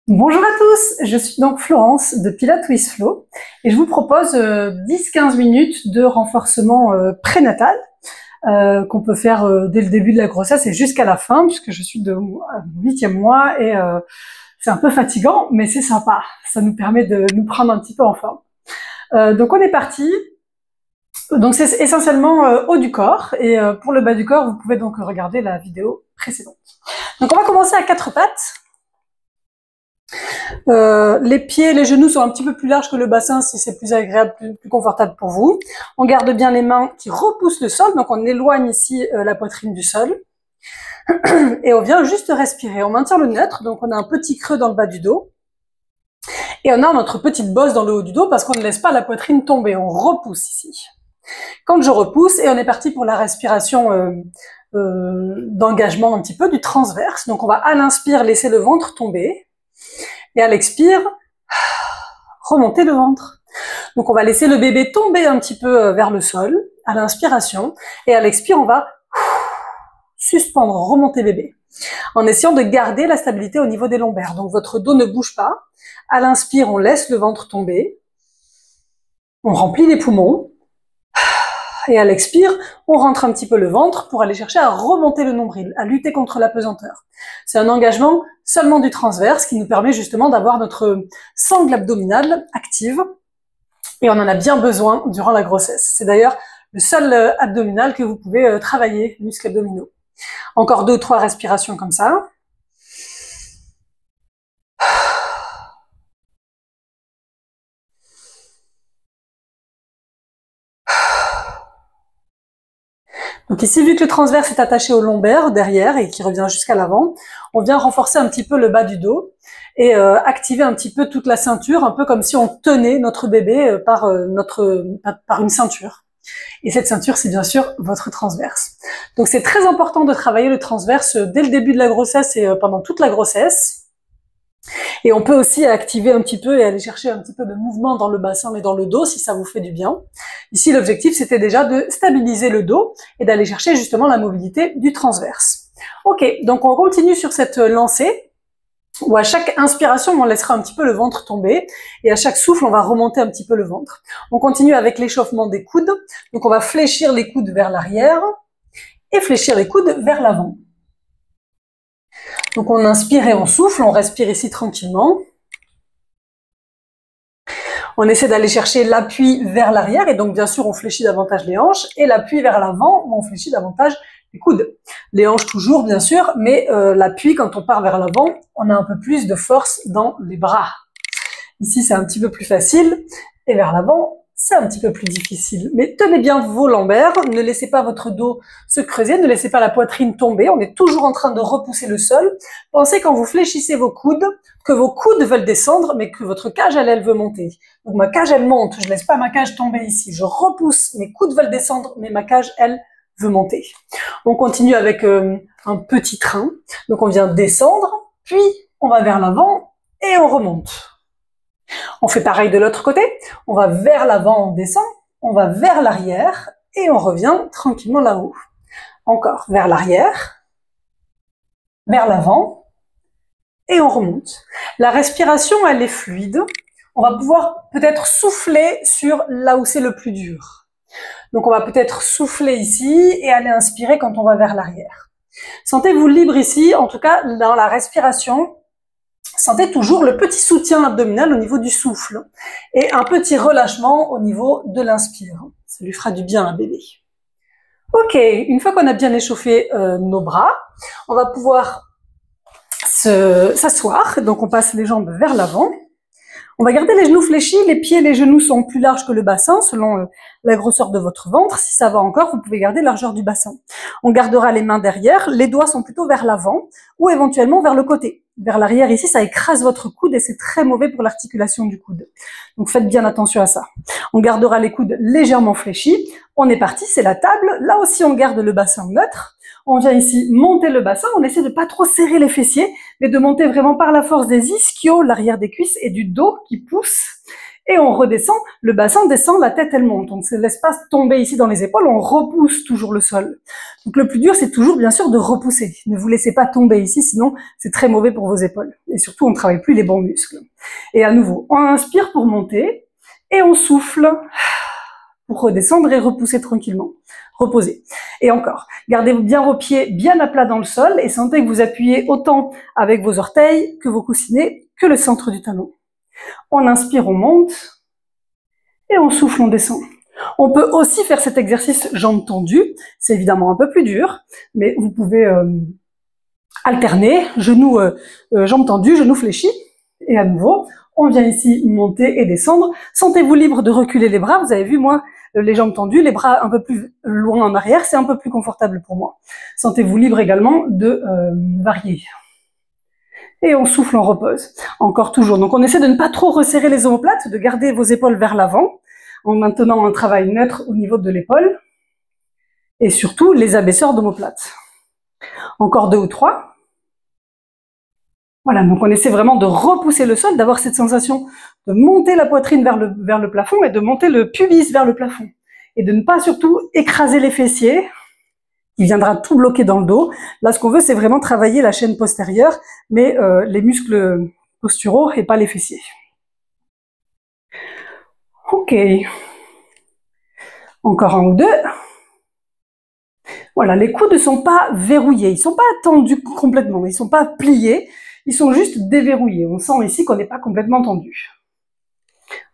Bonjour à tous, je suis donc Florence de Pilates with Flo et je vous propose 10-15 minutes de renforcement prénatal qu'on peut faire dès le début de la grossesse et jusqu'à la fin puisque je suis de mon 8e mois et c'est un peu fatigant mais c'est sympa, ça nous permet de nous prendre un petit peu en forme. Donc on est parti. Donc c'est essentiellement haut du corps et pour le bas du corps vous pouvez donc regarder la vidéo précédente. Donc on va commencer à 4 pattes. Les pieds, les genoux sont un petit peu plus larges que le bassin si c'est plus agréable, plus confortable pour vous. On garde bien les mains qui repoussent le sol, donc on éloigne ici la poitrine du sol. Et on vient juste respirer. On maintient le neutre, donc on a un petit creux dans le bas du dos. Et on a notre petite bosse dans le haut du dos parce qu'on ne laisse pas la poitrine tomber, on repousse ici. Quand je repousse, et on est parti pour la respiration d'engagement un petit peu, du transverse. Donc on va à l'inspire laisser le ventre tomber. Et à l'expire, remonter le ventre. Donc on va laisser le bébé tomber un petit peu vers le sol à l'inspiration. Et à l'expire, on va suspendre, remonter bébé. En essayant de garder la stabilité au niveau des lombaires. Donc votre dos ne bouge pas. À l'inspire, on laisse le ventre tomber. On remplit les poumons. Et à l'expire, on rentre un petit peu le ventre pour aller chercher à remonter le nombril, à lutter contre la pesanteur. C'est un engagement seulement du transverse qui nous permet justement d'avoir notre sangle abdominale active. Et on en a bien besoin durant la grossesse. C'est d'ailleurs le seul abdominal que vous pouvez travailler, muscles abdominaux. Encore 2 ou 3 respirations comme ça. Donc ici, vu que le transverse est attaché au lombaire derrière et qui revient jusqu'à l'avant, on vient renforcer un petit peu le bas du dos et activer un petit peu toute la ceinture, un peu comme si on tenait notre bébé par une ceinture. Et cette ceinture, c'est bien sûr votre transverse. Donc c'est très important de travailler le transverse dès le début de la grossesse et pendant toute la grossesse. Et on peut aussi activer un petit peu et aller chercher un petit peu de mouvement dans le bassin et dans le dos si ça vous fait du bien. Ici, l'objectif, c'était déjà de stabiliser le dos et d'aller chercher justement la mobilité du transverse. Ok, donc on continue sur cette lancée où à chaque inspiration, on laissera un petit peu le ventre tomber et à chaque souffle, on va remonter un petit peu le ventre. On continue avec l'échauffement des coudes. Donc on va fléchir les coudes vers l'arrière et fléchir les coudes vers l'avant. Donc on inspire et on souffle, on respire ici tranquillement. On essaie d'aller chercher l'appui vers l'arrière et donc bien sûr on fléchit davantage les hanches et l'appui vers l'avant où on fléchit davantage les coudes. Les hanches toujours bien sûr, mais l'appui quand on part vers l'avant, on a un peu plus de force dans les bras. Ici c'est un petit peu plus facile et vers l'avant c'est un petit peu plus difficile. Mais tenez bien vos lombaires, ne laissez pas votre dos se creuser, ne laissez pas la poitrine tomber. On est toujours en train de repousser le sol. Pensez quand vous fléchissez vos coudes, que vos coudes veulent descendre, mais que votre cage, elle veut monter. Donc ma cage, elle monte. Je laisse pas ma cage tomber ici. Je repousse, mes coudes veulent descendre, mais ma cage, elle, veut monter. On continue avec un petit train. Donc on vient descendre, puis on va vers l'avant et on remonte. On fait pareil de l'autre côté, on va vers l'avant, on descend, on va vers l'arrière et on revient tranquillement là-haut. Encore vers l'arrière, vers l'avant et on remonte. La respiration, elle est fluide. On va pouvoir peut-être souffler sur là où c'est le plus dur. Donc on va peut-être souffler ici et aller inspirer quand on va vers l'arrière. Sentez-vous libre ici, en tout cas dans la respiration. Sentez toujours le petit soutien abdominal au niveau du souffle et un petit relâchement au niveau de l'inspire. Ça lui fera du bien à bébé. Ok, une fois qu'on a bien échauffé nos bras, on va pouvoir s'asseoir. Donc on passe les jambes vers l'avant. On va garder les genoux fléchis, les pieds et les genoux sont plus larges que le bassin selon la grosseur de votre ventre. Si ça va encore, vous pouvez garder la largeur du bassin. On gardera les mains derrière, les doigts sont plutôt vers l'avant ou éventuellement vers le côté. Vers l'arrière ici, ça écrase votre coude et c'est très mauvais pour l'articulation du coude. Donc faites bien attention à ça. On gardera les coudes légèrement fléchis. On est parti, c'est la table. Là aussi, on garde le bassin neutre. On vient ici monter le bassin. On essaie de pas trop serrer les fessiers, mais de monter vraiment par la force des ischios, l'arrière des cuisses et du dos qui pousse. Et on redescend, le bassin descend, la tête elle monte. On ne se laisse pas tomber ici dans les épaules, on repousse toujours le sol. Donc le plus dur, c'est toujours bien sûr de repousser. Ne vous laissez pas tomber ici, sinon c'est très mauvais pour vos épaules. Et surtout, on ne travaille plus les bons muscles. Et à nouveau, on inspire pour monter, et on souffle pour redescendre et repousser tranquillement. Reposez. Et encore, gardez bien vos pieds bien à plat dans le sol et sentez que vous appuyez autant avec vos orteils que vos coussinets que le centre du talon. On inspire, on monte et on souffle, on descend. On peut aussi faire cet exercice jambes tendues. C'est évidemment un peu plus dur, mais vous pouvez alterner, genoux, jambes tendues, genoux fléchis. Et à nouveau, on vient ici monter et descendre. Sentez-vous libre de reculer les bras. Vous avez vu, moi, les jambes tendues, les bras un peu plus loin en arrière, c'est un peu plus confortable pour moi. Sentez-vous libre également de varier. Et on souffle, on repose. Encore toujours. Donc on essaie de ne pas trop resserrer les omoplates, de garder vos épaules vers l'avant, en maintenant un travail neutre au niveau de l'épaule. Et surtout, les abaisseurs d'omoplates. Encore 2 ou 3. Voilà, donc on essaie vraiment de repousser le sol, d'avoir cette sensation de monter la poitrine vers le plafond et de monter le pubis vers le plafond. Et de ne pas surtout écraser les fessiers, qui viendra tout bloquer dans le dos. Là, ce qu'on veut, c'est vraiment travailler la chaîne postérieure, mais les muscles posturaux et pas les fessiers. Ok. Encore 1 ou 2. Voilà, les coudes ne sont pas verrouillés, ils ne sont pas tendus complètement, ils ne sont pas pliés, ils sont juste déverrouillés. On sent ici qu'on n'est pas complètement tendu.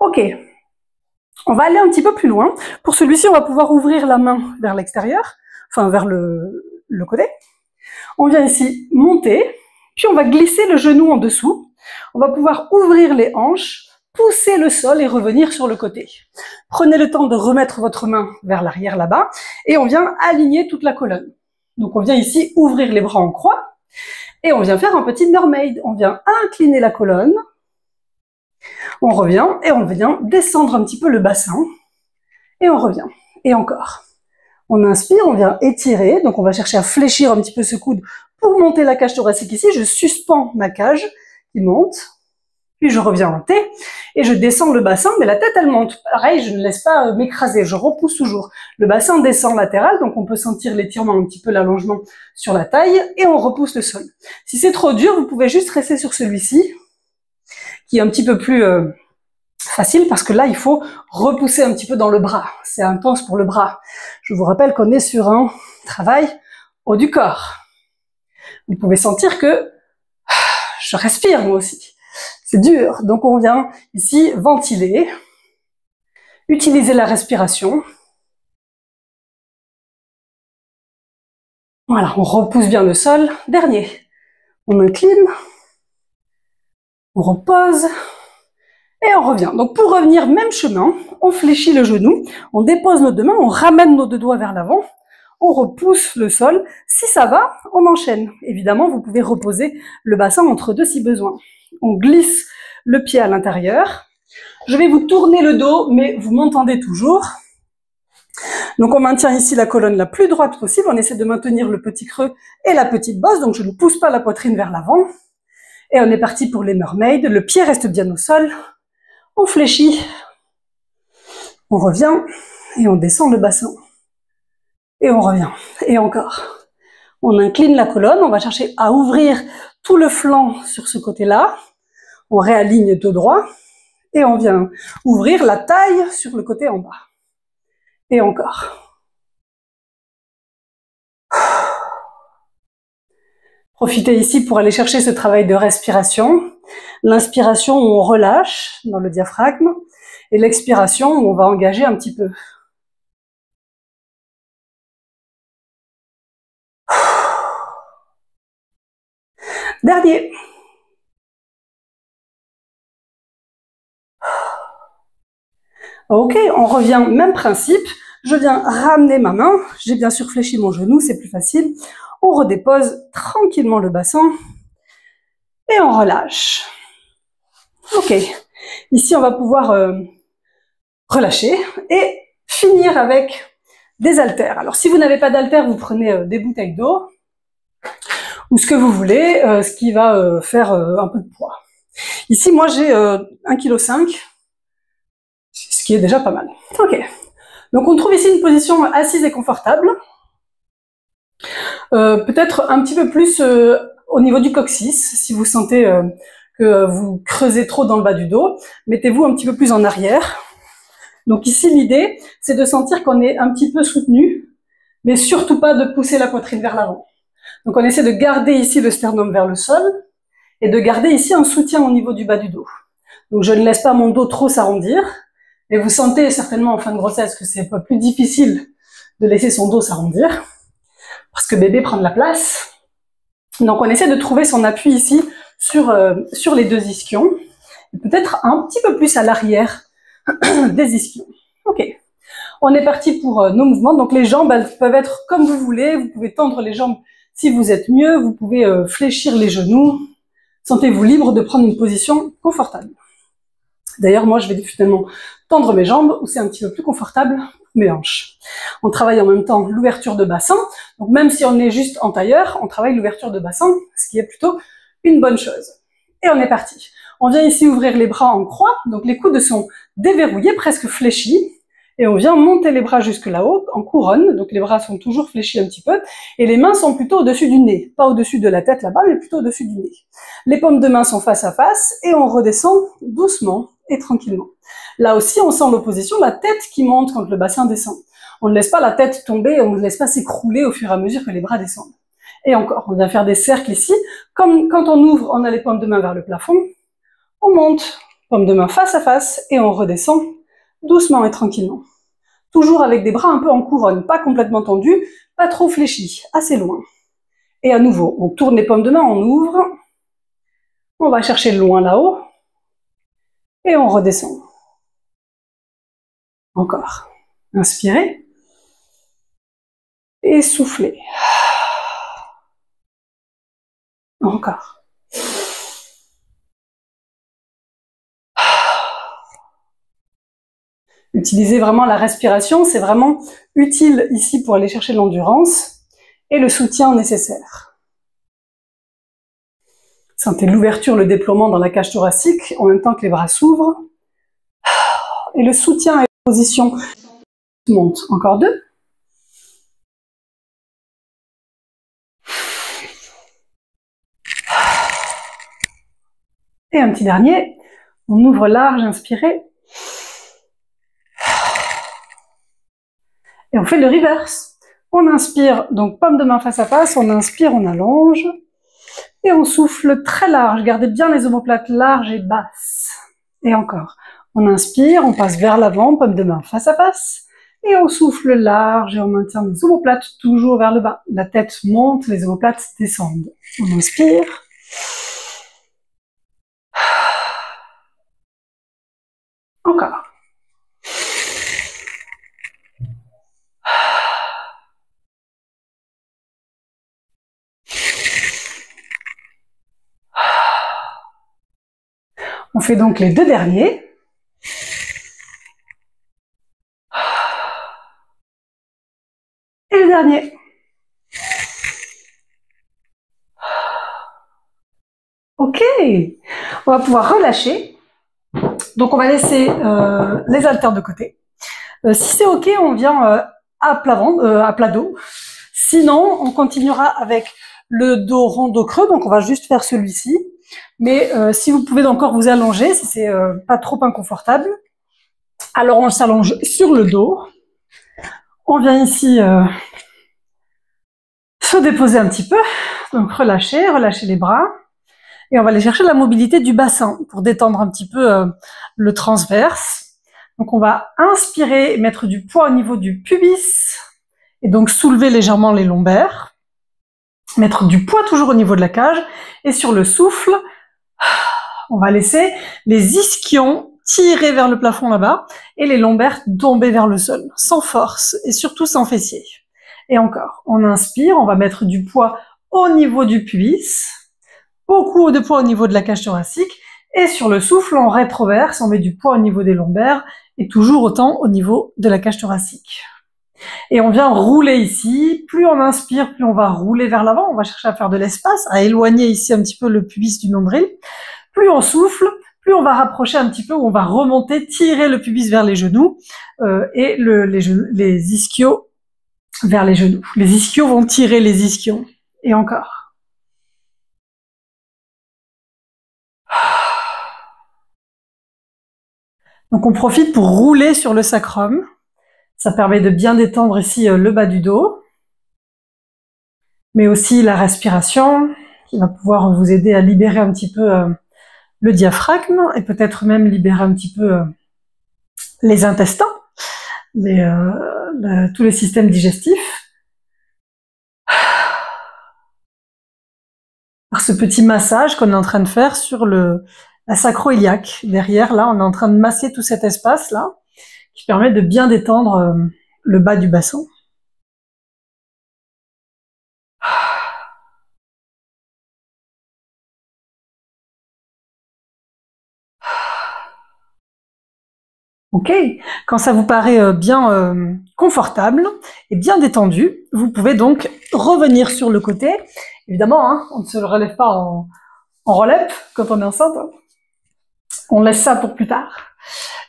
Ok, on va aller un petit peu plus loin. Pour celui-ci, on va pouvoir ouvrir la main vers l'extérieur, enfin vers le côté. On vient ici monter, puis on va glisser le genou en dessous. On va pouvoir ouvrir les hanches, pousser le sol et revenir sur le côté. Prenez le temps de remettre votre main vers l'arrière là-bas et on vient aligner toute la colonne. Donc on vient ici ouvrir les bras en croix et on vient faire un petit mermaid. On vient incliner la colonne, on revient et on vient descendre un petit peu le bassin et on revient. Et encore. On inspire, on vient étirer, donc on va chercher à fléchir un petit peu ce coude pour monter la cage thoracique ici. Je suspends ma cage qui monte. Puis je reviens en T et je descends le bassin, mais la tête elle monte. Pareil, je ne laisse pas m'écraser, je repousse toujours. Le bassin descend latéral, donc on peut sentir l'étirement, un petit peu l'allongement sur la taille, et on repousse le sol. Si c'est trop dur, vous pouvez juste rester sur celui-ci, qui est un petit peu plus facile, parce que là, il faut repousser un petit peu dans le bras. C'est intense pour le bras. Je vous rappelle qu'on est sur un travail haut du corps. Vous pouvez sentir que je respire moi aussi. C'est dur, donc on vient ici ventiler, utiliser la respiration. Voilà, on repousse bien le sol. Dernier, on incline, on repose et on revient. Donc pour revenir, même chemin, on fléchit le genou, on dépose nos 2 mains, on ramène nos 2 doigts vers l'avant, on repousse le sol. Si ça va, on enchaîne. Évidemment, vous pouvez reposer le bassin entre 2 si besoin. On glisse le pied à l'intérieur. Je vais vous tourner le dos, mais vous m'entendez toujours. Donc on maintient ici la colonne la plus droite possible. On essaie de maintenir le petit creux et la petite bosse. Donc je ne pousse pas la poitrine vers l'avant. Et on est parti pour les mermaids. Le pied reste bien au sol. On fléchit. On revient et on descend le bassin. Et on revient. Et encore. On incline la colonne. On va chercher à ouvrir tout le flanc sur ce côté-là. On réaligne dos droit et on vient ouvrir la taille sur le côté en bas. Et encore. Profitez ici pour aller chercher ce travail de respiration. L'inspiration où on relâche dans le diaphragme et l'expiration où on va engager un petit peu. Dernier. Ok, on revient, même principe. Je viens ramener ma main. J'ai bien sûr fléchi mon genou, c'est plus facile. On redépose tranquillement le bassin. Et on relâche. Ok. Ici, on va pouvoir relâcher et finir avec des haltères. Alors, si vous n'avez pas d'haltères, vous prenez des bouteilles d'eau ou ce que vous voulez, ce qui va faire un peu de poids. Ici, moi, j'ai 1,5 kg. qui est déjà pas mal. Ok. Donc on trouve ici une position assise et confortable. Peut-être un petit peu plus au niveau du coccyx, si vous sentez que vous creusez trop dans le bas du dos, mettez-vous un petit peu plus en arrière. Donc ici, l'idée, c'est de sentir qu'on est un petit peu soutenu, mais surtout pas de pousser la poitrine vers l'avant. Donc on essaie de garder ici le sternum vers le sol et de garder ici un soutien au niveau du bas du dos. Donc je ne laisse pas mon dos trop s'arrondir, mais vous sentez certainement en fin de grossesse que c'est un peu plus difficile de laisser son dos s'arrondir, parce que bébé prend de la place. Donc on essaie de trouver son appui ici sur les deux ischions, et peut-être un petit peu plus à l'arrière des ischions. Ok, on est parti pour nos mouvements. Donc les jambes, elles peuvent être comme vous voulez. Vous pouvez tendre les jambes si vous êtes mieux. Vous pouvez fléchir les genoux. Sentez-vous libre de prendre une position confortable. D'ailleurs, moi, je vais finalement tendre mes jambes où c'est un petit peu plus confortable pour mes hanches. On travaille en même temps l'ouverture de bassin. Donc même si on est juste en tailleur, on travaille l'ouverture de bassin, ce qui est plutôt une bonne chose. Et on est parti. On vient ici ouvrir les bras en croix, donc les coudes sont déverrouillés, presque fléchis, et on vient monter les bras jusque là-haut, en couronne, donc les bras sont toujours fléchis un petit peu, et les mains sont plutôt au-dessus du nez, pas au-dessus de la tête là-bas, mais plutôt au-dessus du nez. Les paumes de main sont face à face, et on redescend doucement et tranquillement. Là aussi, on sent l'opposition, la tête qui monte quand le bassin descend. On ne laisse pas la tête tomber, on ne laisse pas s'écrouler au fur et à mesure que les bras descendent. Et encore, on vient faire des cercles ici, comme quand on ouvre, on a les paumes de main vers le plafond, on monte, paume de main face à face, et on redescend doucement et tranquillement. Toujours avec des bras un peu en couronne, pas complètement tendus, pas trop fléchis, assez loin. Et à nouveau, on tourne les paumes de main, on ouvre, on va chercher loin là-haut, et on redescend. Encore. Inspirez. Et soufflez. Encore. Utilisez vraiment la respiration, c'est vraiment utile ici pour aller chercher l'endurance et le soutien nécessaire. Sentez l'ouverture, le déploiement dans la cage thoracique en même temps que les bras s'ouvrent. Et le soutien et la position montent. Encore deux. Et un petit dernier. On ouvre large, inspirez. Et on fait le reverse. On inspire, donc paume de main face à face, on inspire, on allonge. Et on souffle très large, gardez bien les omoplates larges et basses. Et encore. On inspire, on passe vers l'avant, paume de main face à face. Et on souffle large et on maintient les omoplates toujours vers le bas. La tête monte, les omoplates descendent. On inspire. Encore. On fait donc les deux derniers. Et le dernier. Ok. On va pouvoir relâcher. Donc on va laisser les haltères de côté. Si c'est ok, on vient à plat dos. Sinon, on continuera avec le dos rond, dos creux. Donc on va juste faire celui-ci. Mais si vous pouvez encore vous allonger, si c'est pas trop inconfortable, alors on s'allonge sur le dos. On vient ici se déposer un petit peu. Donc relâcher les bras. Et on va aller chercher la mobilité du bassin pour détendre un petit peu le transverse. Donc on va inspirer, mettre du poids au niveau du pubis et donc soulever légèrement les lombaires. Mettre du poids toujours au niveau de la cage et sur le souffle, on va laisser les ischions tirer vers le plafond là-bas et les lombaires tomber vers le sol, sans force et surtout sans fessier. Et encore, on inspire, on va mettre du poids au niveau du pubis, beaucoup de poids au niveau de la cage thoracique et sur le souffle, on rétroverse, on met du poids au niveau des lombaires et toujours autant au niveau de la cage thoracique. Et on vient rouler ici, plus on inspire, plus on va rouler vers l'avant, on va chercher à faire de l'espace, à éloigner ici un petit peu le pubis du nombril. Plus on souffle, plus on va rapprocher un petit peu, où on va remonter, tirer le pubis vers les genoux et les ischios vers les genoux. Les ischios vont tirer les ischions. Et encore. Donc on profite pour rouler sur le sacrum. Ça permet de bien détendre ici le bas du dos, mais aussi la respiration, qui va pouvoir vous aider à libérer un petit peu le diaphragme, et peut-être même libérer un petit peu les intestins, tous les systèmes digestifs. Par ce petit massage qu'on est en train de faire sur la sacro-iliaque. Derrière, là, on est en train de masser tout cet espace-là, qui permet de bien détendre le bas du bassin. Ok, quand ça vous paraît bien confortable et bien détendu, vous pouvez donc revenir sur le côté. Évidemment, hein, on ne se le relève pas en relève quand on est enceinte. Hein. On laisse ça pour plus tard.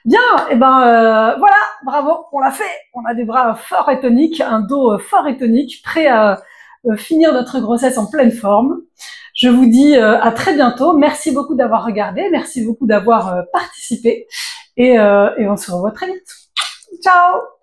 Bien, et voilà, bravo, on l'a fait. On a des bras forts et toniques, un dos fort et tonique, prêt à finir notre grossesse en pleine forme. Je vous dis à très bientôt. Merci beaucoup d'avoir regardé, merci beaucoup d'avoir participé et on se revoit très vite. Ciao!